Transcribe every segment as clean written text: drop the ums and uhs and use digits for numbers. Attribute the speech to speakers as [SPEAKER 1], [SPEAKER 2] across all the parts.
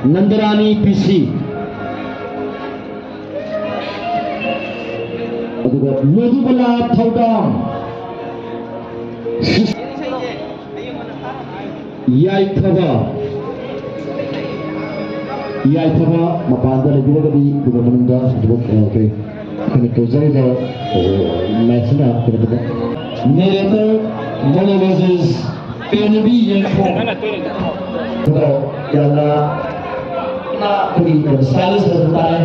[SPEAKER 1] Nandrani PC मधुबला थौदाम याइथबा मपानदा लेबिरगदी दुगमनंदा okay कने तोजैदा मैथना करबदा narrator मोनोलॉजिस्ट पेनबी येखो तो याला ना करी स्टाइलिश होता है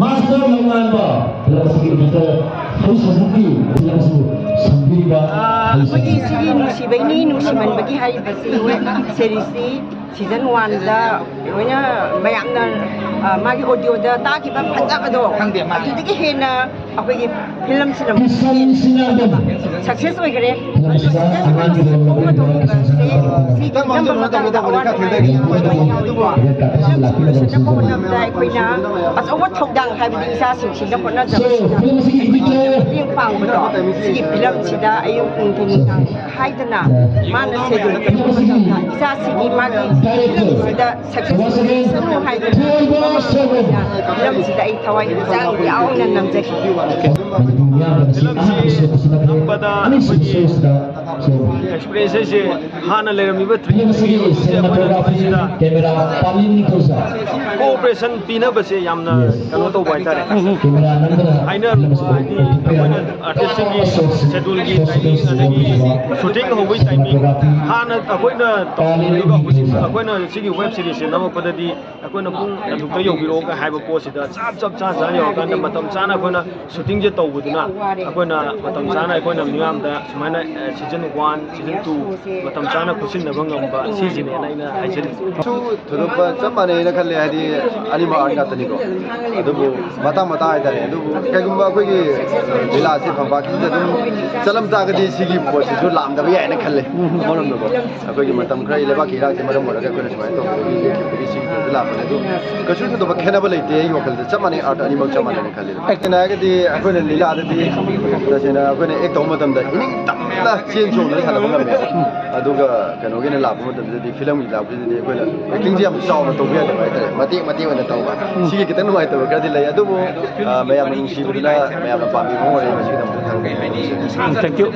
[SPEAKER 1] मास्टर लंगानबा लबसकी भीतर हई सजुकी लबसु संबीबा
[SPEAKER 2] बगी सिगी नुसिबैनी नुसिमनबगी हाइबसी सेरीसी सीजन 1 दा लोइना मयामना मागी ऑडियो दा ताकिबा फजाबदो अदुदगी हेना अखोगी फिल्म सिनेमा सक्सेस होइगरे अचौबा थौदां हाइबदी इसासिंसिंदा होनाजबसिना पांबदो सिगी फिल्म सिदा अयु पुंगिना हाइदना माना सेदुल इसासिगी मागी फिल्म सिदा सक्सेस सनु हाइदना फिल्म सिदा आई थवाई जांग यावना नमजकी
[SPEAKER 3] एक्सपीरियंस से हाना लेरमीबा कोऑपरेशन पीनबसे यामना कनो तो बाइतारे हाइना आर्टिस्ट की शेड्यूल की टाइमिंग अदगी शूटिंग होबई टाइमिंग हाना अखोइना तौलिबा अखोइना सिगी वेब सीरीज नमपददी अखोइना पुंग अदुक्ता योगिरो का हाइबा पोसिदा चप चा योगाना मतम चाना अखोइना शूटिंग जे तौबुदुना अखोइना मतम चाना अखोइना मियामदा सुमाइना सीजन 1 सीजन 2 मतम चाना खुसिनबा ngamba सीजन नाइना हाइजन
[SPEAKER 4] सु थुरुपा चमाने ना खले हादि अनिमा आर्गा तनिको अदुबु मता मता हाइदारे अदुबु कयगुम्बा अखोइगी लीला से फंबा कि दम चलम तागदि सिगी पोसि सु लामदबा यायना खले मोरमदो अखोइगी मतम खरै लेबा किरा से मरम मोरगा कोना सुमाइ तो बिदि सिगी लापने दु कछु तो बखेनबा लेते यो वखल चमाने आर्ट अनिमा चमाने ना खले एक्टना गदि अखोइना लीला ददि दसेना अखोइना एक तौ मतमदा इनिंग तमला चेन चोंना सानबा ngame aduga kanogina labu mataddi film gi labu di akoina acting ji am chauna to biya da tare mati wana tawba sigi kitan nuai to kadi lai adubu mayam nungsi bidula mayam pami mo re masi da
[SPEAKER 3] thank you